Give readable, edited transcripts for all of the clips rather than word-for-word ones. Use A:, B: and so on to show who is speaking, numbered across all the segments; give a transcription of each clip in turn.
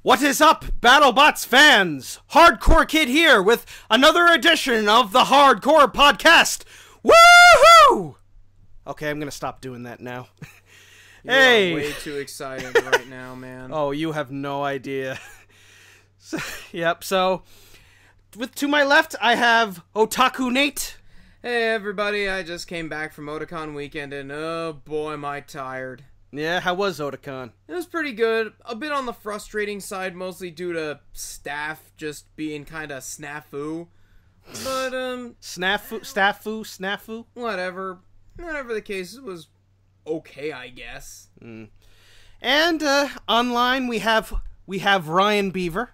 A: What is up, BattleBots fans? Hardcore Kid here with another edition of the Hardcore Podcast. Woohoo! Okay, I'm gonna stop doing that now.
B: You
A: hey!
B: are way too excited right now, man.
A: Oh, you have no idea. So, to my left, I have Otaku Nate.
B: Hey, everybody, I just came back from Otakon weekend, and oh boy, am I tired.
A: Yeah, how was Otakon?
B: It was pretty good. A bit on the frustrating side, mostly due to staff just being kind of snafu. But,
A: Snafu?
B: whatever. Whatever the case, it was okay, I guess.
A: And, online we have Ryan Beaver.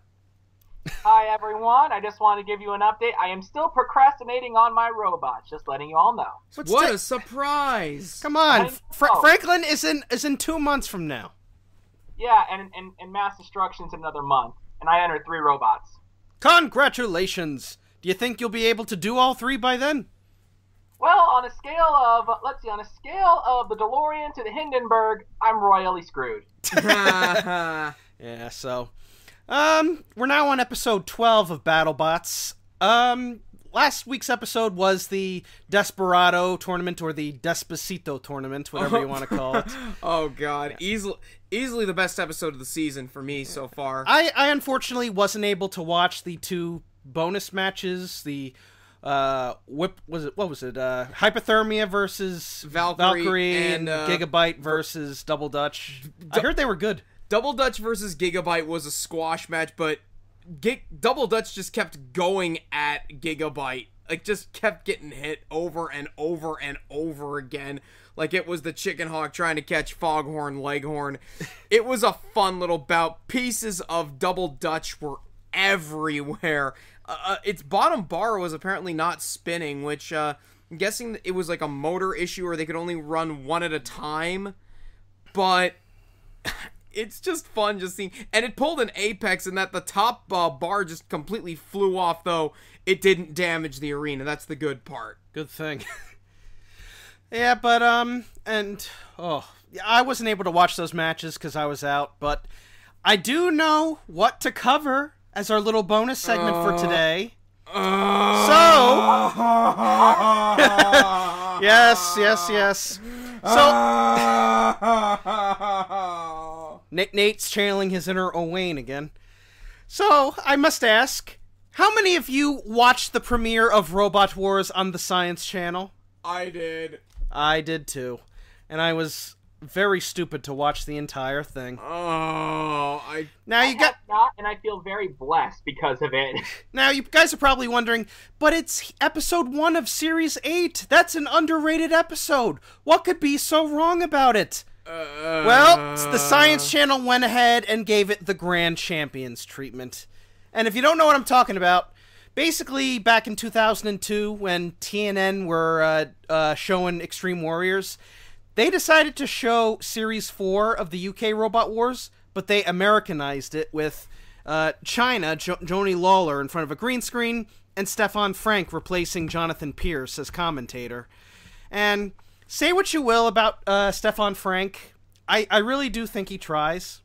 C: Hi everyone, I just want to give you an update. I am still procrastinating on my robots, just letting you all know.
B: What a surprise!
A: Come on,
C: I know.
A: Franklin is in 2 months from now.
C: Yeah, and mass destruction's another month, and I entered 3 robots.
A: Congratulations! Do you think you'll be able to do all 3 by then?
C: Well, on a scale of, the DeLorean to the Hindenburg, I'm royally screwed.
A: Yeah, so... we're now on episode 12 of BattleBots. Last week's episode was the Desperado tournament, or the Despacito tournament, whatever you want to call it.
B: Oh god, easily the best episode of the season for me so far.
A: I unfortunately wasn't able to watch the 2 bonus matches, the Hypothermia versus Valkyrie and Gigabyte versus Double Dutch. I heard they were good.
B: Double Dutch versus Gigabyte was a squash match, but Double Dutch just kept going at Gigabyte. Like, just kept getting hit over and over and over again. Like it was the chicken hawk trying to catch Foghorn Leghorn. It was a fun little bout. Pieces of Double Dutch were everywhere. Its bottom bar was apparently not spinning, which, I'm guessing it was like a motor issue or they could only run one at a time. But... it's just fun just seeing, and it pulled an apex, and that the top bar just completely flew off, though it didn't damage the arena. That's the good part.
A: Good thing. Yeah, but, I wasn't able to watch those matches because I was out, but I do know what to cover as our little bonus segment for today. Yes. Nate's channeling his inner Owain again. So, I must ask, how many of you watched the premiere of Robot Wars on the Science Channel?
B: I did.
A: I did too. And I was very stupid to watch the entire thing. Now you got
C: not, and I feel very blessed because of it.
A: Now you guys are probably wondering, but it's episode 1 of series 8. That's an underrated episode. What could be so wrong about it? Well, the Science Channel went ahead and gave it the Grand Champions treatment. And if you don't know what I'm talking about, basically back in 2002 when TNN were showing Extreme Warriors, they decided to show Series 4 of the UK Robot Wars, but they Americanized it with China, Joni Lawler in front of a green screen, and Stefan Frank replacing Jonathan Pierce as commentator. And say what you will about Stefan Frank, I really do think he tries.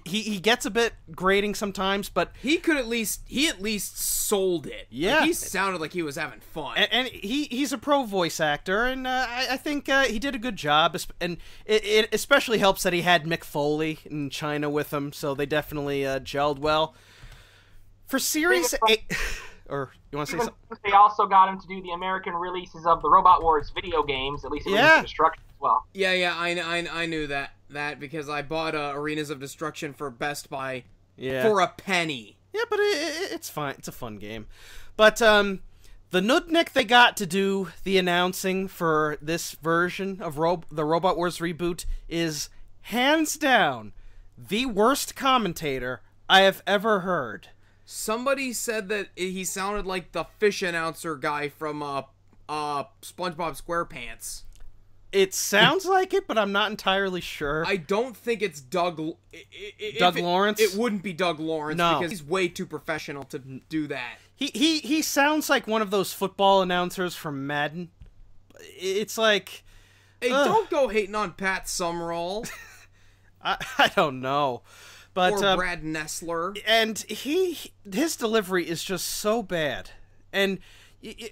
A: He gets a bit grating sometimes, but
B: he at least sold it.
A: Yeah,
B: like, he sounded like he was having fun,
A: and he's a pro voice actor, and I think he did a good job. And it especially helps that he had Mick Foley in China with him, so they definitely gelled well. For Series 8, or you want to say something?
C: They also got him to do the American releases of the Robot Wars video games, at least Arenas of Destruction as well.
B: Yeah, I knew that because I bought Arenas of Destruction for Best Buy for a penny.
A: Yeah, but it's fine. It's a fun game. But the Nudnik they got to do the announcing for this version of the Robot Wars reboot is hands down the worst commentator I have ever heard.
B: Somebody said that he sounded like the fish announcer guy from SpongeBob SquarePants.
A: It sounds like it, but I'm not entirely sure.
B: I don't think it's Doug
A: Lawrence?
B: It wouldn't be Doug Lawrence,
A: no,
B: because he's way too professional to do that.
A: He sounds like one of those football announcers from Madden. It's like...
B: Hey, don't go hating on Pat Summerall.
A: I don't know. But
B: or Brad Nessler.
A: And his delivery is just so bad. And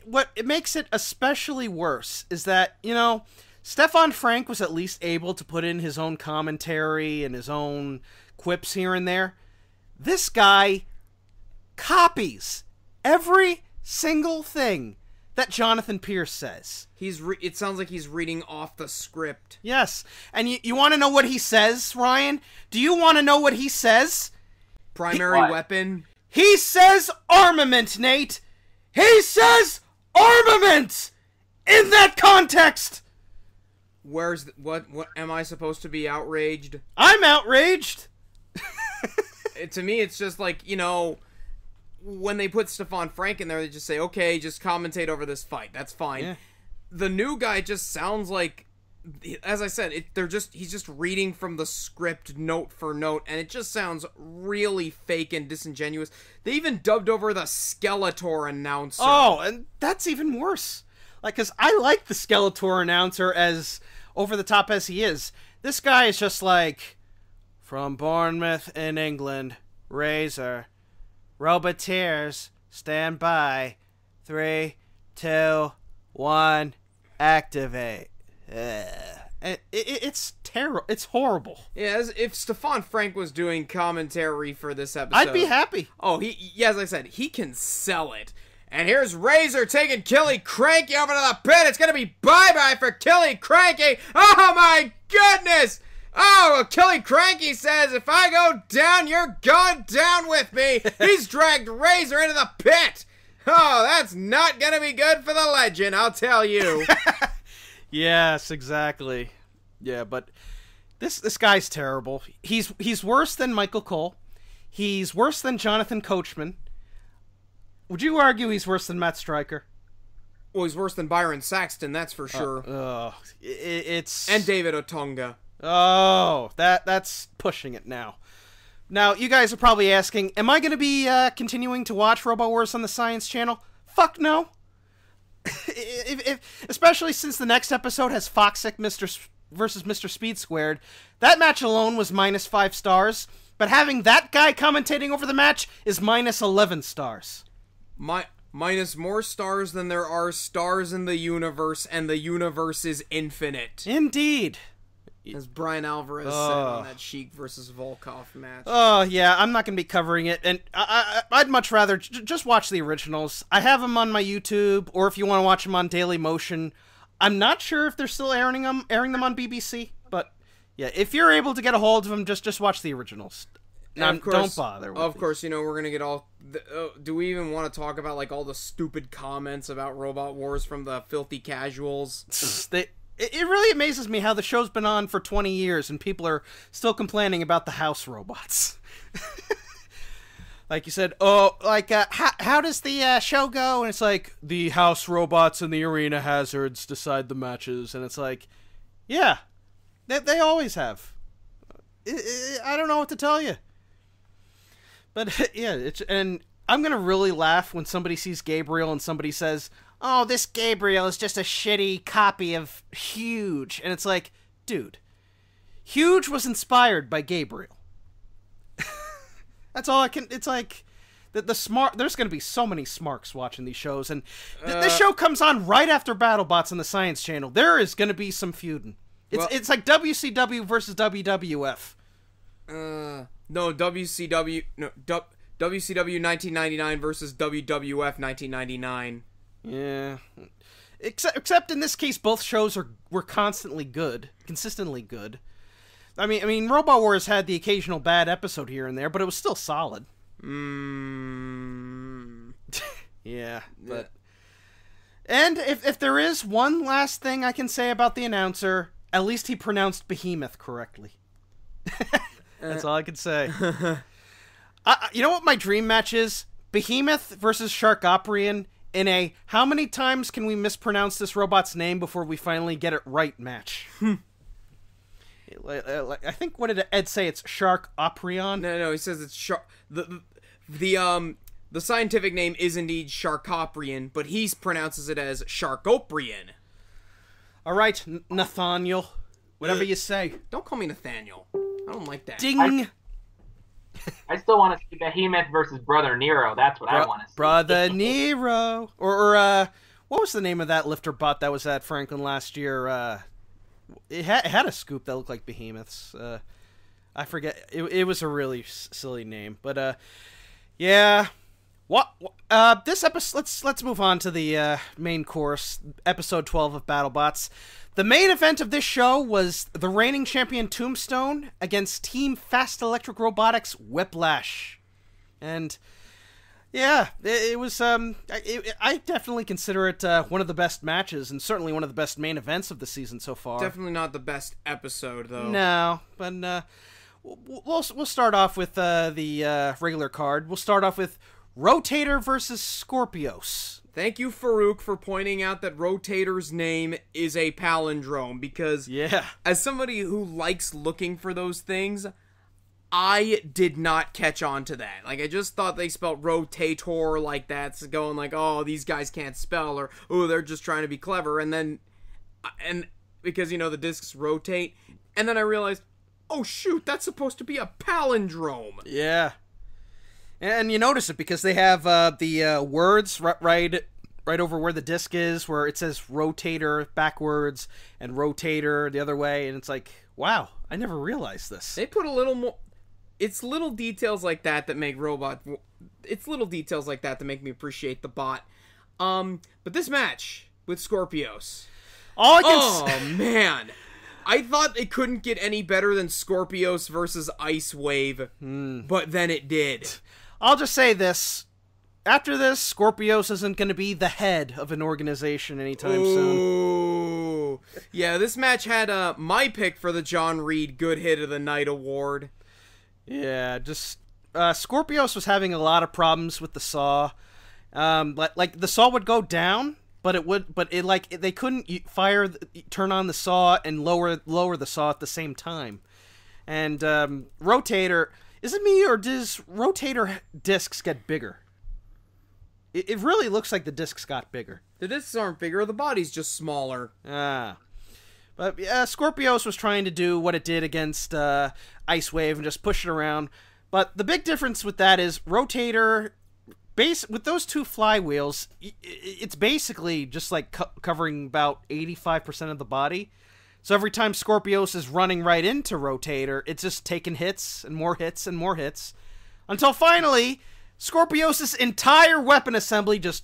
A: what it makes it especially worse is that, you know, Stefan Frank was at least able to put in his own commentary and his own quips here and there. This guy copies every single thing that Jonathan Pierce says.
B: It sounds like he's reading off the script.
A: Yes. And you want to know what he says, Ryan? Do you want to know what he says?
B: Primary weapon?
A: He says armament, Nate! He says armament! In that context!
B: What am I supposed to be outraged?
A: I'm outraged!
B: To me, it's just like, you know, when they put Stefan Frank in there, they just say, okay, just commentate over this fight. That's fine. Yeah. The new guy just sounds like, as I said, he's just reading from the script note for note, and it just sounds really fake and disingenuous. They even dubbed over the Skeletor announcer.
A: Oh, and that's even worse. Like, because I like the Skeletor announcer as over the top as he is. This guy is just like, from Bournemouth in England, Razor, Roboteers, stand by, 3, 2, 1, activate. It's terrible. It's horrible.
B: Yeah, if Stefan Frank was doing commentary for this episode,
A: I'd be happy.
B: Oh, as I said, he can sell it. And here's Razor taking Killy Cranky over to the pit. It's gonna be bye-bye for Killy Cranky. Oh my goodness! Oh, Killy Cranky says, if I go down, you're going down with me. He's dragged Razor into the pit. Oh, that's not gonna be good for the legend, I'll tell you.
A: Yes, exactly. Yeah, but this guy's terrible. He's worse than Michael Cole. He's worse than Jonathan Coachman. Would you argue he's worse than Matt Stryker?
B: Well, he's worse than Byron Saxton, that's for sure.
A: It's
B: and David Otunga.
A: Oh, that's pushing it now. Now, you guys are probably asking, am I going to be continuing to watch Robot Wars on the Science Channel? Fuck no. Especially since the next episode has Foxic versus Mr. Speed Squared. That match alone was -5 stars, but having that guy commentating over the match is -11 stars.
B: Minus more stars than there are stars in the universe, and the universe is infinite.
A: Indeed.
B: As Brian Alvarez said on that Sheik versus Volkov match.
A: Oh, yeah, I'm not going to be covering it, and I'd much rather just watch the originals. I have them on my YouTube, or if you want to watch them on Daily Motion. I'm not sure if they're still airing them on BBC, but yeah, if you're able to get a hold of them, just watch the originals. Now, don't bother with
B: Of course, you know, we're going to get all... do we even want to talk about, like, all the stupid comments about Robot Wars from the filthy casuals?
A: It really amazes me how the show's been on for 20 years and people are still complaining about the house robots. Like you said, how does the show go? And it's like, the house robots and the arena hazards decide the matches. And it's like, yeah, they always have. I don't know what to tell you. But yeah, and I'm going to really laugh when somebody sees Gabriel and somebody says, oh, this Gabriel is just a shitty copy of Huge. And it's like, dude, Huge was inspired by Gabriel. That's all I can... It's like, the smart... There's going to be so many smarks watching these shows. And this show comes on right after BattleBots on the Science Channel. There is going to be some feuding. It's like WCW versus WWF.
B: No, WCW... No, WCW 1999 versus WWF 1999.
A: Yeah. Except in this case, both shows were consistently good. I mean, Robot Wars had the occasional bad episode here and there, but it was still solid. Yeah, but... And if there is one last thing I can say about the announcer, at least he pronounced Behemoth correctly. That's all I can say. You know what my dream match is? Behemoth versus Sharkoprian in a how many times can we mispronounce this robot's name before we finally get it right match. I think, what did Ed say? It's Sharkoprion?
B: No, he says it's Shark... The scientific name is indeed Sharkoprian, but he pronounces it as Sharkoprian.
A: All right, Nathaniel. Whatever you say.
B: Don't call me Nathaniel. I don't like that.
A: Ding!
C: I still want to see Behemoth versus Brother Nero. That's what I want to see.
A: Brother Nero. Or what was the name of that lifter bot that was at Franklin last year? It had a scoop that looked like Behemoth's. I forget. It was a really silly name. But, yeah. This episode, let's move on to the main course, episode 12 of BattleBots. The main event of this show was the reigning champion Tombstone against Team Fast Electric Robotics Whiplash. And yeah, it was I definitely consider it one of the best matches and certainly one of the best main events of the season so far.
B: Definitely not the best episode though.
A: No, but we'll start off with the regular card. We'll start off with Rotator versus Scorpios.
B: Thank you, Farouk, for pointing out that Rotator's name is a palindrome, because as somebody who likes looking for those things, I did not catch on to that. Like, I just thought they spelled Rotator like that's going like, oh, these guys can't spell, or, oh, they're just trying to be clever, and because, you know, the discs rotate, and then I realized, oh, shoot, that's supposed to be a palindrome.
A: Yeah. And you notice it because they have the words right over where the disc is, where it says Rotator backwards and Rotator the other way, and it's like, wow, I never realized this.
B: They put a little more. It's little details like that that make It's little details like that that make me appreciate the bot. But this match with Scorpios. Man. I thought it couldn't get any better than Scorpios versus Ice Wave, but then it did.
A: I'll just say this. After this, Scorpios isn't going to be the head of an organization anytime soon.
B: Yeah, this match had my pick for the John Reed Good Hit of the Night award.
A: Yeah, just Scorpios was having a lot of problems with the saw. Like the saw would go down, but they couldn't turn on the saw and lower the saw at the same time. And Rotator, is it me or does Rotator discs get bigger? It really looks like the discs got bigger.
B: The discs aren't bigger, the body's just smaller.
A: But yeah, Scorpios was trying to do what it did against Ice Wave and just push it around. But the big difference with that is Rotator, with those two flywheels, it's basically just like covering about 85% of the body. So every time Scorpios is running right into Rotator, it's just taking hits and more hits and more hits. Until finally, Scorpios' entire weapon assembly just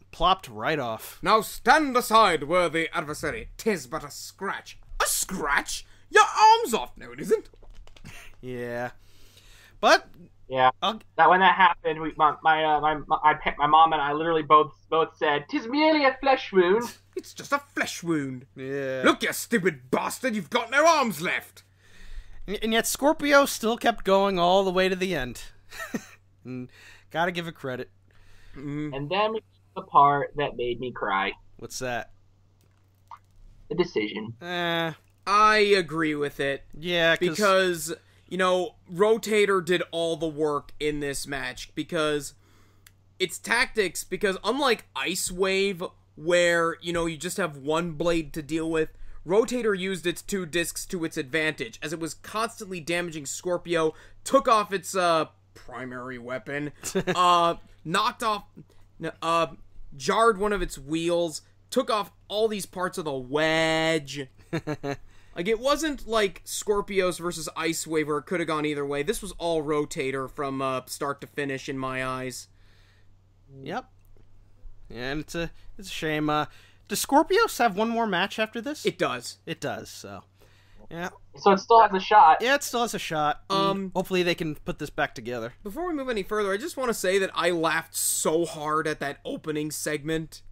A: plopped right off.
B: Now stand aside, worthy adversary. 'Tis but a scratch. A scratch? Your arm's off. No, it isn't.
A: Yeah. But...
C: yeah, that when that happened, my mom and I literally both said, "'Tis merely a flesh wound."
B: It's just a flesh wound.
A: Yeah.
B: Look, you stupid bastard, you've got no arms left.
A: And yet Scorpio still kept going all the way to the end. And gotta give it credit.
C: And then we get the part that made me cry.
A: What's that?
C: The decision.
B: I agree with it.
A: Yeah,
B: because... you know, Rotator did all the work in this match because it's tactics, because unlike Ice Wave, where, you know, you just have one blade to deal with, Rotator used its two discs to its advantage, as it was constantly damaging Scorpio, took off its, primary weapon, knocked off, jarred one of its wheels, took off all these parts of the wedge. Like, it wasn't like Scorpios versus Ice Wave where it could have gone either way. This was all Rotator from start to finish in my eyes.
A: Yep. And it's a shame. Does Scorpios have one more match after this?
B: It does.
A: It does, so. Yeah.
C: So it still has a shot.
A: Yeah, it still has a shot. Hopefully they can put this back together.
B: Before we move any further, I just want to say that I laughed so hard at that opening segment.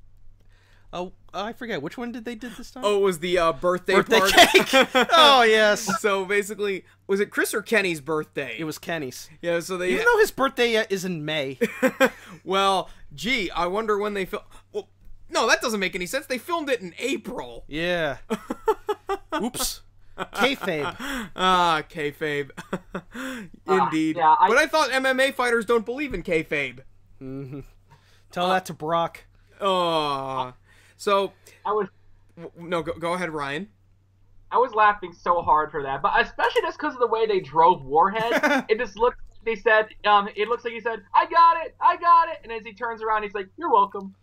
A: Oh, I forget. Which one did they do this time?
B: Oh, it was the birthday
A: party. Cake! Oh, yes.
B: So basically, was it Chris or Kenny's birthday?
A: It was Kenny's.
B: Yeah, so they...
A: even though his birthday is in May.
B: Well, gee, I wonder when they film... Well, no, that doesn't make any sense. They filmed it in April.
A: Yeah. Oops. Kayfabe.
B: Kayfabe. Indeed.
C: Yeah,
B: but I thought MMA fighters don't believe in kayfabe.
A: Mm-hmm. Tell that to Brock.
B: So,
C: I was...
B: no, go ahead, Ryan.
C: I was laughing so hard for that, but especially just because of the way they drove Warhead. It just looked they said, it looks like he said, I got it, and as he turns around, he's like, you're welcome.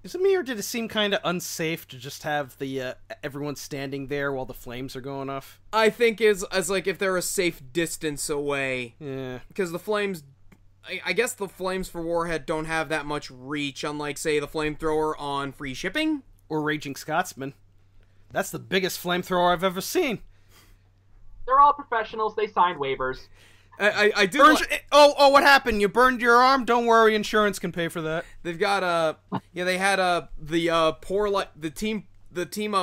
A: Is it me, or did it seem kind of unsafe to just have the everyone standing there while the flames are going off?
B: I think as like if they're a safe distance away.
A: Yeah.
B: Because the flames, I guess the flames for Warhead don't have that much reach, unlike, say, the flamethrower on Free Shipping.
A: Or Raging Scotsman. That's the biggest flamethrower I've ever seen.
C: They're all professionals. They signed waivers.
B: I do.
A: Oh, what happened? You burned your arm? Don't worry, insurance can pay for that.
B: They've got they had the team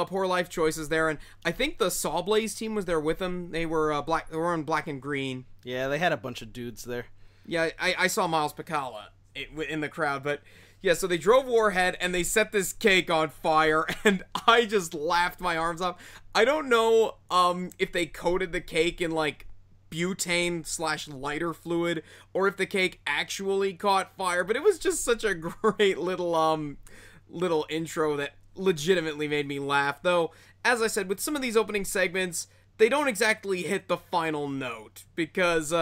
B: Poor Life Choices there, and I think the Sawblaze team was there with them. They were black. They were in black and green.
A: Yeah, they had a bunch of dudes there.
B: Yeah, I saw Miles Picala in the crowd, but yeah, so they drove Warhead and they set this cake on fire, and I just laughed my arms off. I don't know if they coated the cake in like butane/lighter fluid, or if the cake actually caught fire, but it was just such a great little intro that legitimately made me laugh. Though, as I said, with some of these opening segments, they don't exactly hit the final note, because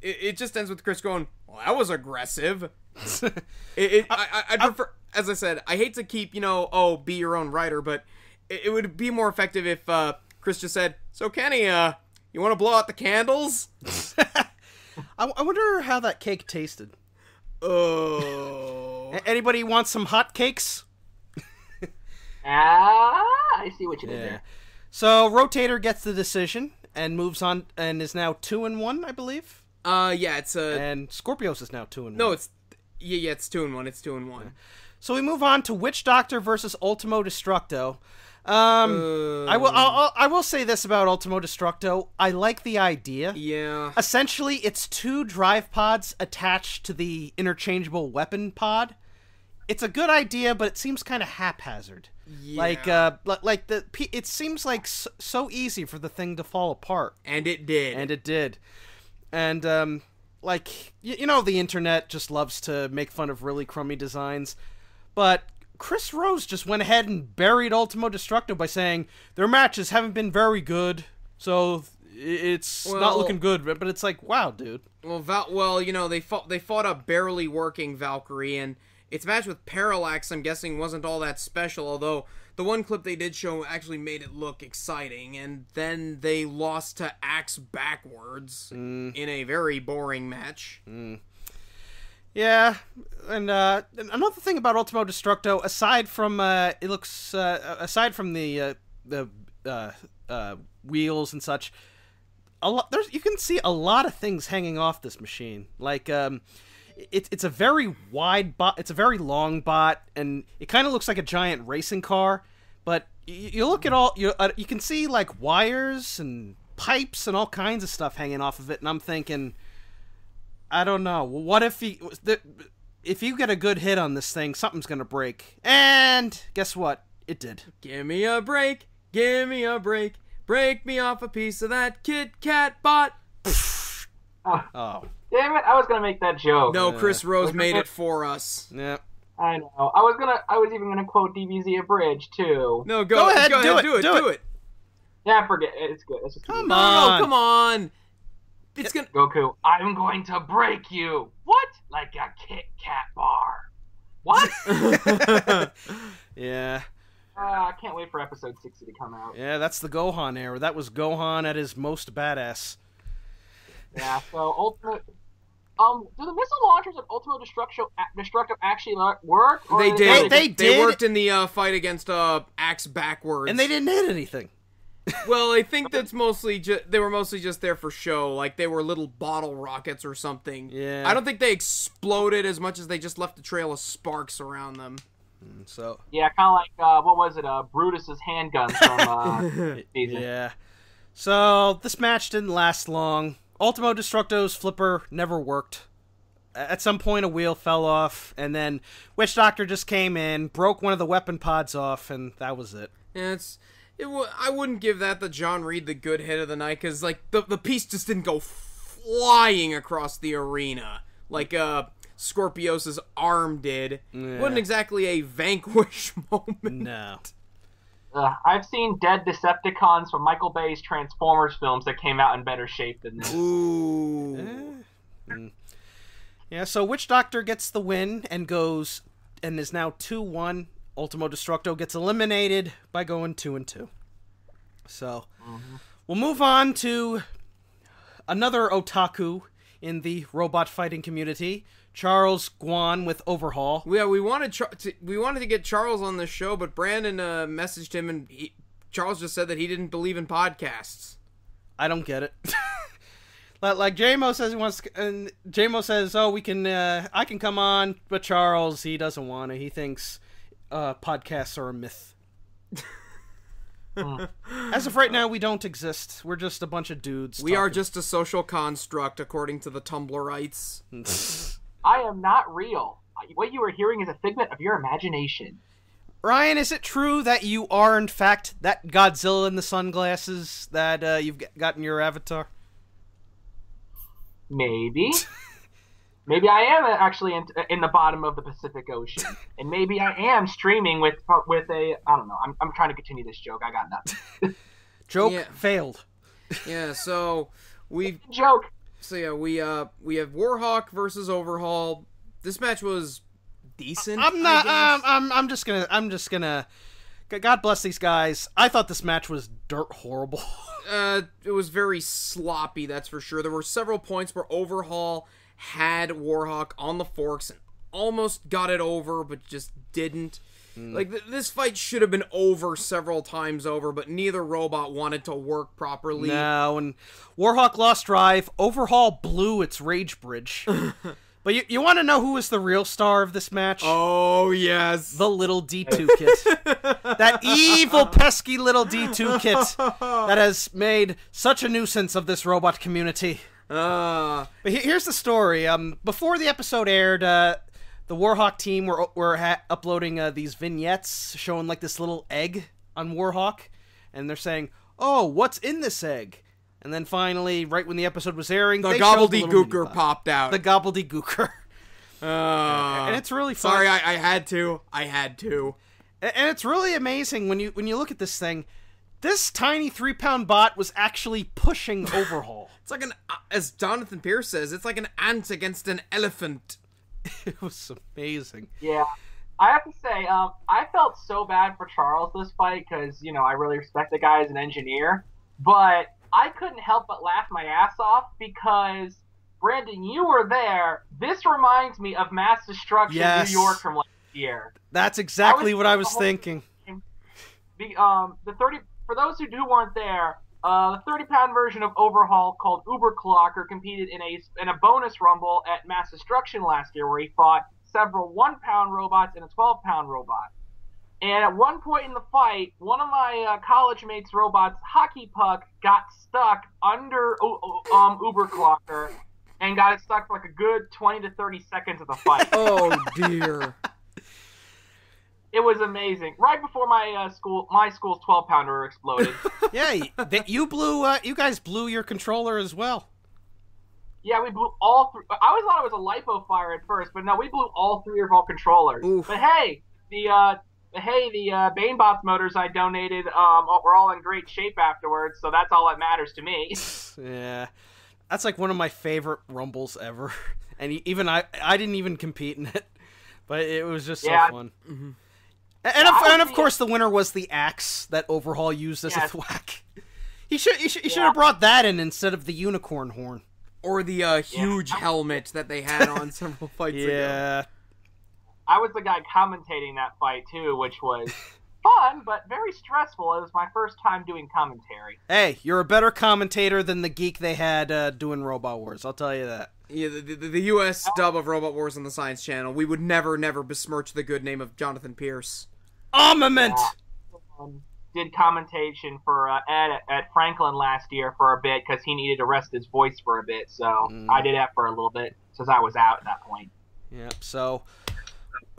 B: it just ends with Chris going, well, that was aggressive. I prefer, as I said, I hate to keep, be your own writer, but it would be more effective if Chris just said, so Kenny, you want to blow out the candles?
A: I wonder how that cake tasted.
B: Oh.
A: Anybody want some hot cakes?
C: I see what you did there.
A: So Rotator gets the decision and moves on and is now 2-1, I believe.
B: Yeah, it's
A: and Scorpios is now 2-1.
B: No, it's 2-1. It's 2-1.
A: Yeah. So we move on to Witch Doctor versus Ultimo Destructo. I will say this about Ultimo Destructo. I like the idea.
B: Yeah.
A: Essentially, it's two drive pods attached to the interchangeable weapon pod. It's a good idea, but it seems kind of haphazard.
B: Yeah.
A: It seems like so easy for the thing to fall apart.
B: And it did.
A: And the internet just loves to make fun of really crummy designs. But Chris Rose just went ahead and buried Ultimo Destructo by saying their matches haven't been very good, so it's not looking good. But it's like, wow, dude.
B: They fought a barely working Valkyrie, and its match with Parallax, I'm guessing, wasn't all that special, although the one clip they did show actually made it look exciting, and then they lost to Axe Backwards in a very boring match.
A: Yeah, and another thing about Ultimo Destructo, aside from the wheels and such, you can see a lot of things hanging off this machine. Like it's a very wide bot, it's a very long bot, and it kind of looks like a giant racing car. But you look at you can see like wires and pipes and all kinds of stuff hanging off of it, and I'm thinking, I don't know. What if you get a good hit on this thing, something's gonna break. And guess what? It did.
B: Give me a break. Give me a break. Break me off a piece of that Kit Kat bot.
A: Oh.
C: Damn it! I was gonna make that joke.
B: No, Chris Rose made it for us.
A: Yeah.
C: I know. I was even gonna quote DBZ Abridged too.
B: No, go ahead. Do it.
C: Yeah, forget it. It's good. It's just
A: come on.
B: No, come on. It's gonna
C: Goku. I'm going to break you. What? Like a Kit Kat bar. What?
A: Yeah.
C: I can't wait for episode 60 to come out.
A: Yeah, that's the Gohan era. That was Gohan at his most badass.
C: Yeah. So Ultimate. Do the missile launchers of Ultimo Destructo actually work?
B: They did.
A: They did.
B: They worked in the fight against Axe Backwards,
A: and they didn't hit anything.
B: Well, I think that's they were mostly just there for show, like they were little bottle rockets or something.
A: Yeah.
B: I don't think they exploded as much as they just left a trail of sparks around them.
A: So.
C: Yeah, kind of like what was it? Brutus's handguns from season.
A: Yeah. So this match didn't last long. Ultimo Destructo's flipper never worked. At some point, a wheel fell off, and then Witch Doctor just came in, broke one of the weapon pods off, and that was it.
B: Yeah, I wouldn't give that the John Reed the good hit of the night, because like the piece just didn't go flying across the arena like Scorpios' arm did.
A: Yeah.
B: Wasn't exactly a vanquish moment.
A: No.
C: I've seen dead Decepticons from Michael Bay's Transformers films that came out in better shape than this.
B: Ooh.
A: Yeah, so Witch Doctor gets the win and is now 2-1. Ultimo Destructo gets eliminated by going 2-2. So, we'll move on to another otaku in the robot fighting community, Charles Guan with Overhaul.
B: Yeah, we wanted to get Charles on the show, but Brandon messaged him, and Charles just said that he didn't believe in podcasts.
A: I don't get it. Like JMO says he wants, and JMO says, "Oh, we can, I can come on," but Charles, he doesn't want to. He thinks podcasts are a myth. As of right now, we don't exist. We're just a bunch of dudes.
B: We are just a social construct, according to the Tumblrites.
C: I am not real. What you are hearing is a figment of your imagination.
A: Ryan, is it true that you are, in fact, that Godzilla in the sunglasses that you've got in your avatar?
C: Maybe. Maybe I am actually in the bottom of the Pacific Ocean. And maybe I am streaming with a... I don't know. I'm trying to continue this joke. I got nothing.
A: Joke failed.
B: Yeah, so
C: Joke.
B: So yeah, we have Warhawk versus Overhaul. This match was decent.
A: I'm just gonna. God bless these guys. I thought this match was dirt horrible.
B: It was very sloppy, that's for sure. There were several points where Overhaul had Warhawk on the forks and almost got it over, but just didn't. Like, this fight should have been over several times over, but neither robot wanted to work properly.
A: No, when Warhawk lost drive, Overhaul blew its rage bridge. But you want to know who was the real star of this match?
B: Oh, yes.
A: The little D2 kit. That evil, pesky little D2 kit that has made such a nuisance of this robot community. But here's the story. Before the episode aired, the Warhawk team were uploading these vignettes showing like this little egg on Warhawk. And they're saying, "Oh, what's in this egg?" And then finally, right when the episode was airing,
B: the gobbledygooker popped out.
A: The gobbledygooker. And it's really fun.
B: Sorry, I had to.
A: And it's really amazing when you look at this thing. This tiny 3-pound bot was actually pushing Overhaul.
B: It's like as Jonathan Pierce says, it's like an ant against an elephant.
A: It was amazing.
C: Yeah. I have to say, I felt so bad for Charles this fight because, I really respect the guy as an engineer. But I couldn't help but laugh my ass off because, Brandon, you were there. This reminds me of Mass Destruction New York from last year.
A: That's exactly what I was thinking.
C: For those who weren't there, the 30-pound version of Overhaul called Uberclocker competed in a bonus rumble at Mass Destruction last year where he fought several 1-pound robots and a 12-pound robot. And at one point in the fight, one of my college mates' robots, Hockey Puck, got stuck under Uberclocker and got it stuck for like a good 20 to 30 seconds of the fight.
B: Oh, dear.
C: It was amazing. Right before my school's 12-pounder exploded.
A: Yeah, you guys blew your controller as well.
C: Yeah, we blew all three. I always thought it was a lipo fire at first, but no, we blew all three of our controllers.
A: Oof.
C: But hey, the BattleBots motors I donated were all in great shape afterwards, so that's all that matters to me.
A: Yeah, that's like one of my favorite rumbles ever, and even I didn't even compete in it, but it was just so fun. Mm-hmm. And of course, the winner was the axe that Overhaul used as a thwack. He should have brought that in instead of the unicorn horn.
B: Or the huge helmet that they had on several fights ago.
A: Yeah.
C: I was the guy commentating that fight, too, which was fun, but very stressful. It was my first time doing commentary.
A: Hey, you're a better commentator than the geek they had doing Robot Wars, I'll tell you that.
B: Yeah, the U.S. dub of Robot Wars on the Science Channel. We would never besmirch the good name of Jonathan Pierce.
A: Armament!
C: Did commentation for Ed at Franklin last year for a bit because he needed to rest his voice for a bit, so I did that for a little bit since I was out at that point.
A: Yep, so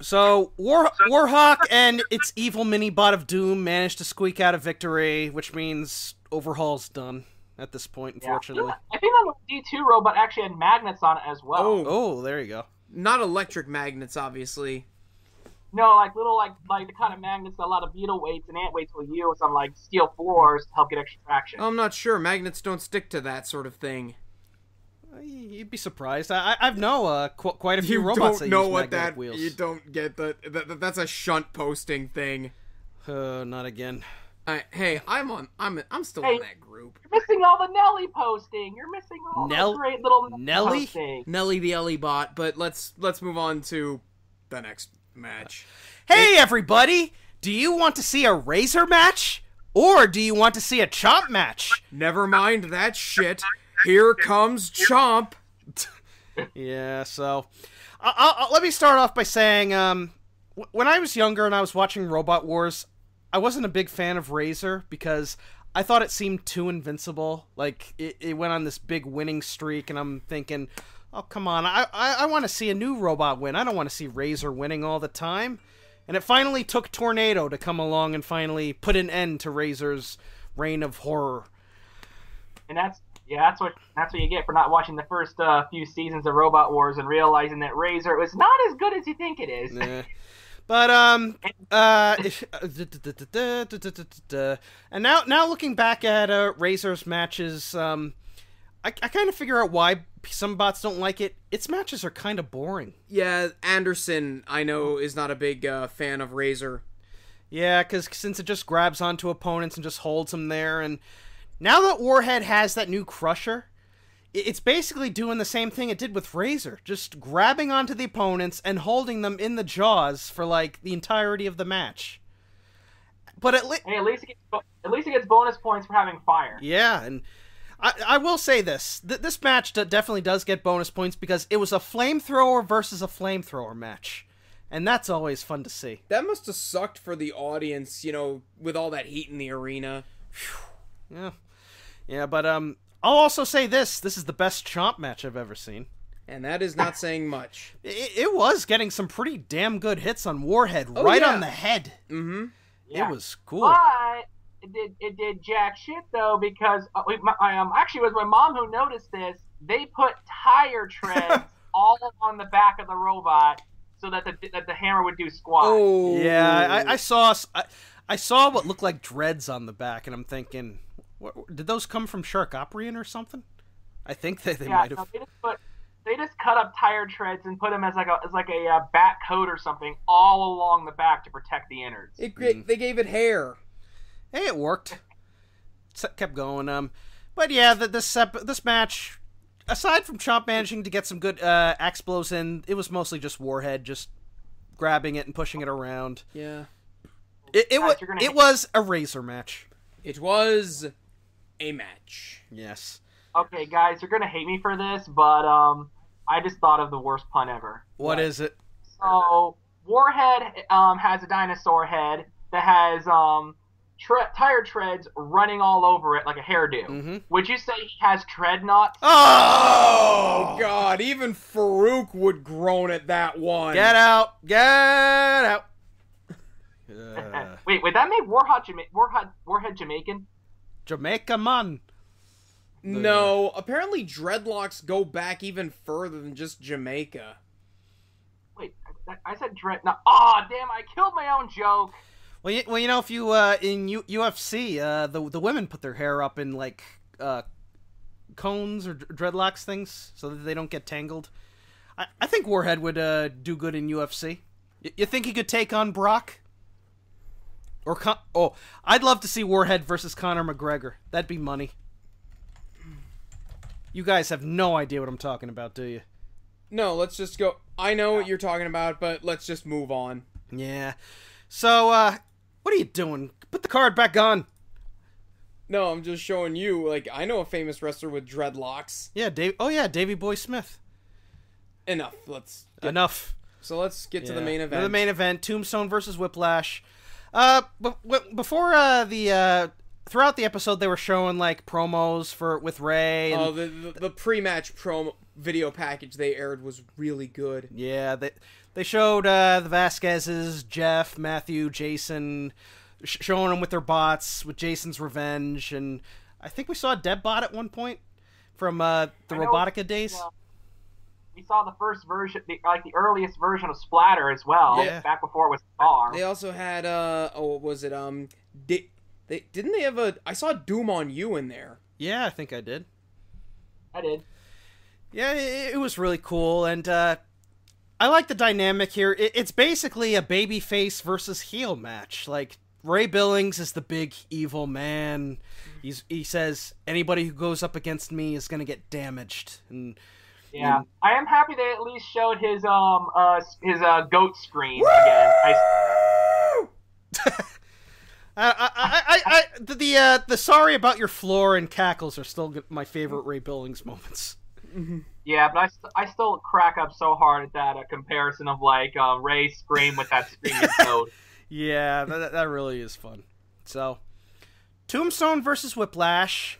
A: Warhawk and its evil mini-bot of Doom managed to squeak out a victory, which means Overhaul's done at this point, unfortunately.
C: Yeah. I think the D2 robot actually had magnets on it as well.
A: Oh, there you go.
B: Not electric magnets, obviously.
C: No, like little like the kind of magnets that a lot of beetle weights and ant weights will use on like steel floors to help get extra traction.
B: I'm not sure. Magnets don't stick to that sort of thing.
A: You'd be surprised. I've know quite a few robots that use magnetic wheels.
B: You don't get that. That's a shunt posting thing.
A: Not again.
B: Hey, I'm still in that group.
C: You're missing all the Nelly posting. You're missing all the great little
A: Nelly
C: posting.
B: Nelly the Ellie bot. But let's move on to the next match.
A: Hey everybody! Do you want to see a Razor match? Or do you want to see a Chomp match?
B: Never mind that shit. Here comes Chomp.
A: Yeah, so let me start off by saying, when I was younger and I was watching Robot Wars, I wasn't a big fan of Razor because I thought it seemed too invincible. Like, it went on this big winning streak, and I'm thinking, oh, come on, I want to see a new robot win. I don't want to see Razor winning all the time. And it finally took Tornado to come along and finally put an end to Razor's reign of horror.
C: And that's what you get for not watching the first few seasons of Robot Wars and realizing that Razor was not as good as you think it is.
A: Nah. But and now looking back at Razor's matches, I kind of figure out why some bots don't like it. Its matches are kind of boring.
B: Yeah, Anderson, I know, is not a big fan of Razor.
A: Yeah, because since it just grabs onto opponents and just holds them there, and now that Warhead has that new Crusher, it's basically doing the same thing it did with Razor, just grabbing onto the opponents and holding them in the jaws for like the entirety of the match. But at least
C: it gets bonus points for having fire.
A: Yeah, and I will say this: this match definitely does get bonus points because it was a flamethrower versus a flamethrower match, and that's always fun to see.
B: That must have sucked for the audience, with all that heat in the arena.
A: Yeah, but I'll also say this is the best Chomp match I've ever seen.
B: And that is not saying much.
A: It was getting some pretty damn good hits on Warhead on the head.
B: Mm-hmm.
C: Yeah.
A: It was cool.
C: But it did jack shit, though, because actually it was my mom who noticed this. They put tire treads all on the back of the robot so that the hammer would do squats.
A: Oh. Yeah, I saw what looked like dreads on the back, and I'm thinking, did those come from Sharkoprian or something? I think they might have.
C: No, they just cut up tire treads and put them as like a back coat or something all along the back to protect the innards.
B: They gave it hair.
A: Hey, it worked. It kept going. But yeah, this match, aside from Chomp managing to get some good axe blows in, it was mostly just Warhead just grabbing it and pushing it around.
B: Yeah.
A: It was a Razor match.
B: It was a match.
A: Yes.
C: Okay, guys, you're gonna hate me for this, but I just thought of the worst pun ever.
A: What is it?
C: So Warhead has a dinosaur head that has tire treads running all over it like a hairdo.
A: Mm-hmm.
C: Would you say he has tread knots?
B: Oh God! Even Farouk would groan at that one.
A: Get out!
C: Wait, would that make Warhead Jamaican?
A: Jamaica man.
B: No, apparently dreadlocks go back even further than just Jamaica.
C: Wait, I said dread. No, oh damn! I killed my own joke.
A: Well, if you in UFC, the women put their hair up in like cones or dreadlocks things so that they don't get tangled. I think Warhead would do good in UFC. You think he could take on Brock? Or I'd love to see Warhead versus Conor McGregor. That'd be money. You guys have no idea what I'm talking about, do you?
B: No, let's just go. I know what you're talking about, but let's just move on.
A: Yeah. So, what are you doing? Put the card back on.
B: No, I'm just showing you, like, I know a famous wrestler with dreadlocks.
A: Yeah, Davey Boy Smith.
B: Enough.
A: Enough.
B: So let's get to the main event.
A: The main event, Tombstone versus Whiplash. Before throughout the episode, they were showing like promos with Ray. And,
B: the pre-match promo video package they aired was really good.
A: Yeah, they showed the Vasquez's, Jeff, Matthew, Jason, showing them with their bots with Jason's Revenge, and I think we saw a Deb bot at one point from the Robotica days.
C: We saw the first version, the earliest version of Splatter as well,
A: Yeah.
C: back before it was Star.
B: They also had what was it? Didn't they have a? I saw Doom on You in there.
A: Yeah, I think I did.
C: I did.
A: Yeah, it was really cool, and I like the dynamic here. It's basically a babyface versus heel match. Like, Ray Billings is the big evil man. He says anybody who goes up against me is gonna get damaged. And
C: yeah, I am happy they at least showed his goat scream again.
A: The sorry about your floor and cackles are still my favorite Ray Billings moments.
C: Yeah, but I still crack up so hard at that comparison of Ray scream with that screaming goat.
A: Yeah, that really is fun. So, Tombstone versus Whiplash.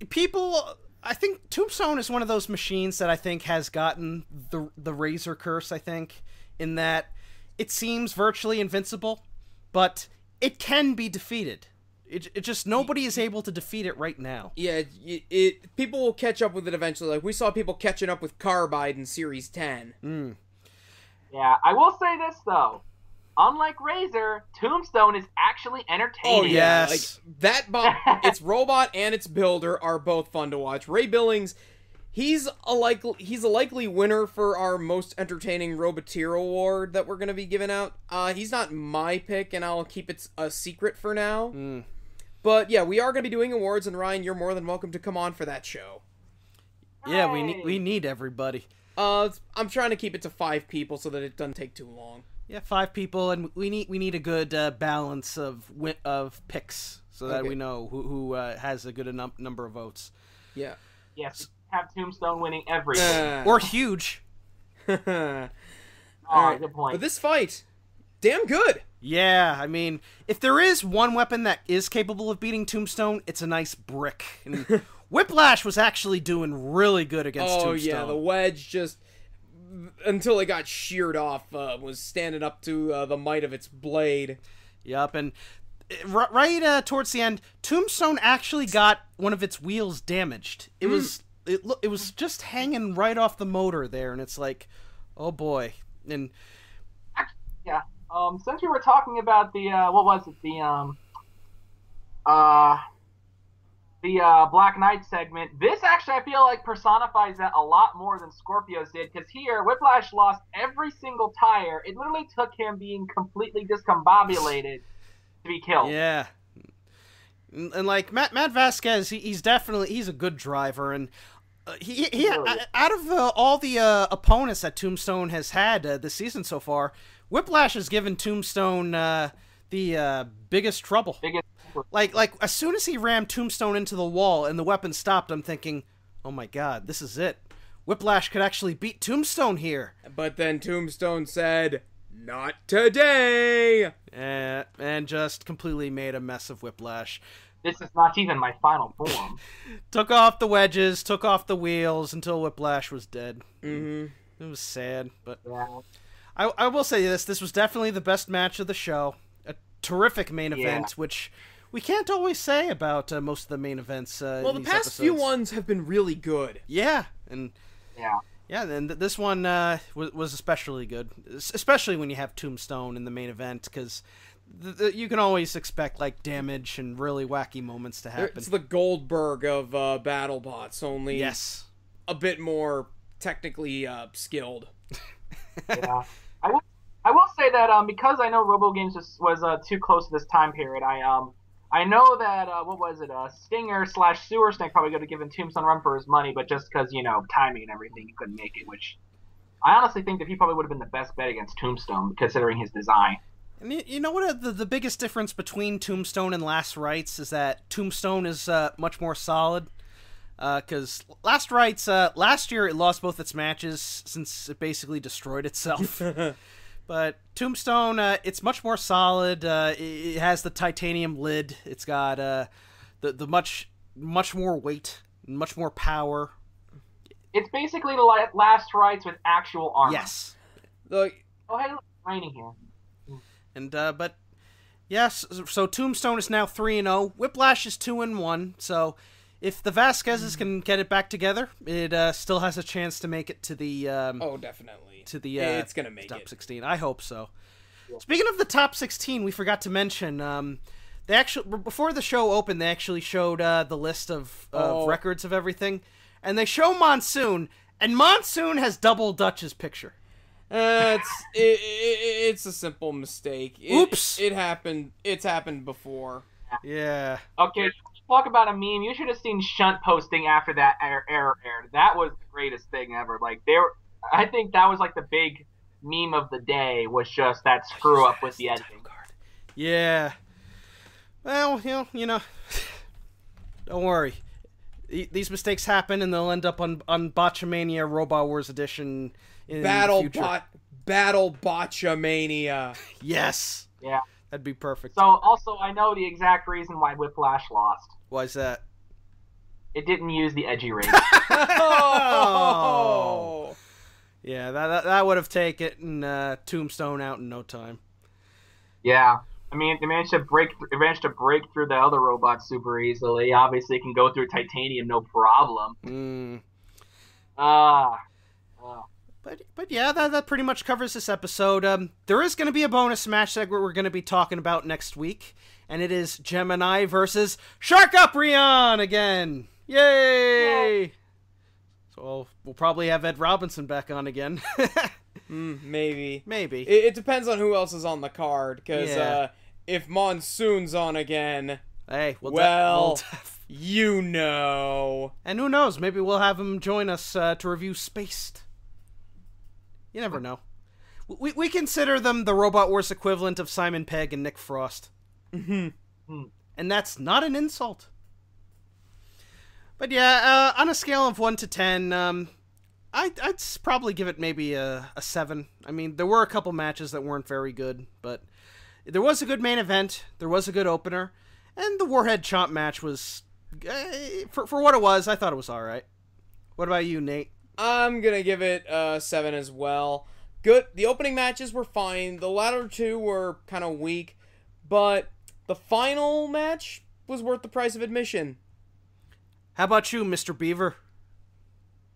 A: People, I think Tombstone is one of those machines that I think has gotten the Razor curse, I think, in that it seems virtually invincible, but it can be defeated. It just, nobody is able to defeat it right now.
B: Yeah, people will catch up with it eventually. Like, we saw people catching up with Carbide in Series 10.
C: Yeah, I will say this, though. Unlike Razor, Tombstone is actually entertaining.
B: Oh, yeah. Yes. Like, its robot and its builder are both fun to watch. Ray Billings, he's a likely winner for our most entertaining Roboteer award that we're going to be giving out. He's not my pick, and I'll keep it a secret for now. But, yeah, we are going to be doing awards, and Ryan, you're more than welcome to come on for that show.
A: Yeah, we need everybody.
B: I'm trying to keep it to 5 people so that it doesn't take too long.
A: Yeah, 5 people, and we need a good balance of picks so that we know who has a good number of votes.
B: Yeah.
C: Yes, have Tombstone winning everything.
A: Or huge.
C: Good point.
B: But this fight, damn good.
A: Yeah, I mean, if there is one weapon that is capable of beating Tombstone, it's a nice brick. And Whiplash was actually doing really good against Tombstone.
B: Oh, yeah, the wedge just, until it got sheared off, was standing up to the might of its blade.
A: Yep, and right towards the end, Tombstone actually got one of its wheels damaged. It was just hanging right off the motor there, and it's like, oh boy. And
C: yeah, since we were talking about the what was it, the Black Knight segment, this actually I feel like personifies that a lot more than Scorpio's did, because here Whiplash lost every single tire. It literally took him being completely discombobulated to be killed.
A: Yeah. And like Matt Vasquez, he's a good driver, and he really, out of all the opponents that Tombstone has had this season so far, Whiplash has given Tombstone the biggest trouble. Like as soon as he rammed Tombstone into the wall and the weapon stopped, I'm thinking, oh my god, this is it. Whiplash could actually beat Tombstone here.
B: But then Tombstone said, not today!
A: And just completely made a mess of Whiplash.
C: This is not even my final form.
A: Took off the wedges, took off the wheels until Whiplash was dead.
B: Mm-hmm.
A: It was sad, but
C: yeah.
A: I will say this was definitely the best match of the show. A terrific main event, which we can't always say about most of the main events.
B: Well, the past few ones have been really good.
A: Yeah, and and this one was especially good, especially when you have Tombstone in the main event, because you can always expect like damage and really wacky moments to happen.
B: It's the Goldberg of BattleBots, only a bit more technically skilled.
C: Yeah, I will say that because I know RoboGames was too close to this time period, I know that what was it, Stinger / Sewer Snake probably could have given Tombstone a run for his money, but just because timing and everything, he couldn't make it. Which I honestly think that he probably would have been the best bet against Tombstone, considering his design.
A: And you know what the biggest difference between Tombstone and Last Rites is that Tombstone is much more solid. Because Last Rites, last year it lost both its matches since it basically destroyed itself. But Tombstone, it's much more solid. It has the titanium lid. It's got the much more weight, much more power.
C: It's basically the Last Rites with actual armor.
A: Yes.
C: Oh, hey, look, it's raining here.
A: And but yes, so Tombstone is now 3-0. Whiplash is 2-1. So if the Vasquezes can get it back together, it still has a chance to make it to the
B: oh, definitely.
A: To the
B: it's gonna make
A: top
B: it.
A: 16. I hope so. Yeah. Speaking of the top 16, we forgot to mention they actually before the show opened, they actually showed the list of records of everything, and they show Monsoon, and Monsoon has Double Dutch's picture.
B: It's a simple mistake.
A: Oops!
B: It happened. It's happened before.
A: Yeah.
C: Okay, talk about a meme. You should have seen Shunt posting after that error aired. That was the greatest thing ever. Like I think that was like the big meme of the day, was just that screw up with the editing.
A: Yeah. Well, you know, don't worry. These mistakes happen, and they'll end up on Botchamania Robot Wars Edition in the future.
B: BattleBotchamania.
A: Yes.
C: Yeah.
A: That'd be perfect.
C: So, also, I know the exact reason why Whiplash lost.
A: Why's that?
C: It didn't use the edgy ring.
A: Oh. Yeah, that would have taken Tombstone out in no time.
C: Yeah. I mean, they managed to break through the other robots super easily. Obviously, it can go through titanium no problem.
A: But yeah, that pretty much covers this episode. There is going to be a bonus match that we're going to be talking about next week, and it is Gemini versus Sharkuprion again. Yay! Yeah. So we'll probably have Ed Robinson back on again.
B: Maybe.
A: Maybe.
B: It depends on who else is on the card, because if Monsoon's on again,
A: hey,
B: you know.
A: And who knows? Maybe we'll have him join us to review Spaced. You never know. We consider them the Robot Wars equivalent of Simon Pegg and Nick Frost. And that's not an insult. But yeah, on a scale of 1 to 10, I'd probably give it maybe a 7. I mean, there were a couple matches that weren't very good, but there was a good main event, there was a good opener, and the Warhead Chomp match was, for what it was, I thought it was alright. What about you, Nate?
B: I'm gonna give it a 7 as well. Good. The opening matches were fine. The latter two were kind of weak, but the final match was worth the price of admission.
A: How about you, Mr. Beaver?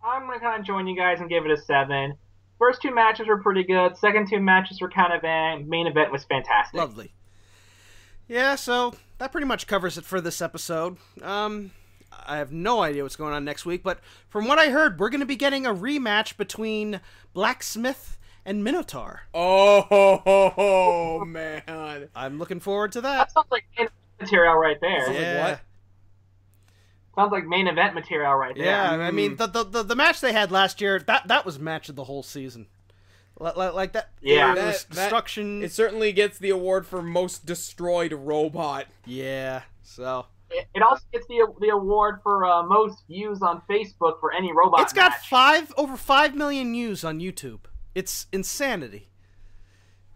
C: I'm gonna kind of join you guys and give it a 7. First two matches were pretty good. Second two matches were kind of main event was fantastic.
A: Lovely. Yeah, so that pretty much covers it for this episode. I have no idea what's going on next week, but from what I heard, we're going to be getting a rematch between Blacksmith and Minotaur.
B: Oh, man.
A: I'm looking forward to that.
C: That sounds like main event material right there.
A: Yeah.
B: Like what?
C: Sounds like main event material right there.
A: Yeah, I mean, the match they had last year, that was match of the whole season. Like that.
C: Yeah.
A: It was destruction.
B: It certainly gets the award for most destroyed robot.
A: Yeah, so...
C: It also gets the award for most views on Facebook for any robot
A: It's got
C: match.
A: over 5 million views on YouTube. It's insanity.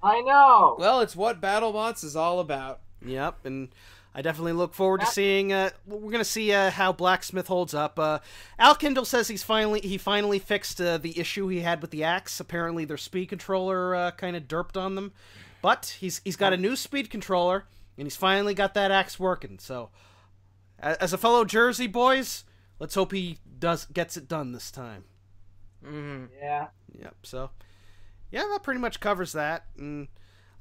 C: I know.
B: Well, it's what BattleBots is all about.
A: Yep, and I definitely look forward to seeing. We're gonna see how Blacksmith holds up. Al Kindle says he finally fixed the issue he had with the axe. Apparently, their speed controller kind of derped on them, but he's got a new speed controller and he's finally got that axe working. So, as a fellow Jersey boys, let's hope he gets it done this time.
C: Yeah.
A: Yep. So, yeah, that pretty much covers that. And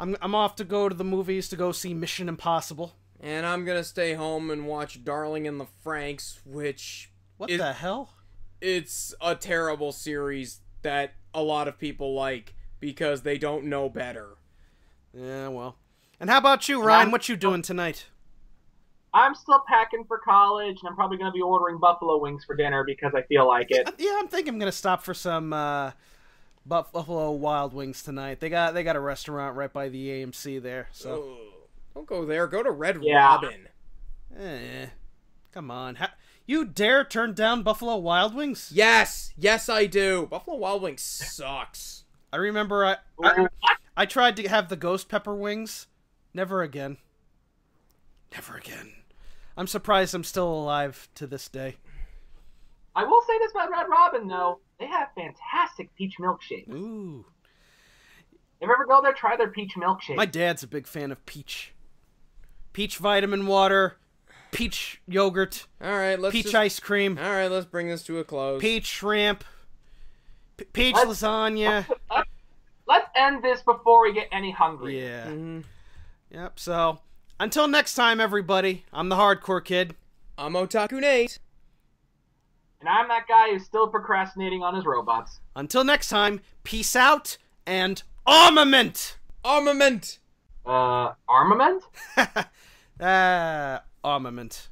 A: I'm off to go to the movies to go see Mission Impossible.
B: And I'm gonna stay home and watch Darling in the Franxx, which...
A: What the hell?
B: It's a terrible series that a lot of people like because they don't know better.
A: Yeah, well. And how about you, Ryan? What you doing tonight?
C: I'm still packing for college, and I'm probably going to be ordering buffalo wings for dinner because I feel like it.
A: Yeah, I'm thinking I'm going to stop for some Buffalo Wild Wings tonight. They got a restaurant right by the AMC there. So
B: don't go there. Go to Red Robin.
A: Come on. You dare turn down Buffalo Wild Wings?
B: Yes, I do. Buffalo Wild Wings sucks.
A: I remember I tried to have the ghost pepper wings. Never again. Never again. I'm surprised I'm still alive to this day.
C: I will say this about Red Robin, though. They have fantastic peach milkshakes.
A: Ooh.
C: If you ever go there, try their peach milkshake.
A: My dad's a big fan of peach. Peach vitamin water. peach yogurt,
B: All right,
A: peach ice cream,
B: All right, let's bring this to a close.
A: peach shrimp, peach lasagna.
C: Let's end this before we get any hungry.
A: Yeah.
B: Mm-hmm.
A: Yep, so, until next time, everybody, I'm the Hardcore Kid.
B: I'm Otaku Nate.
C: And I'm that guy who's still procrastinating on his robots.
A: Until next time, peace out and armament!
B: Armament!
C: Armament?
A: Armament.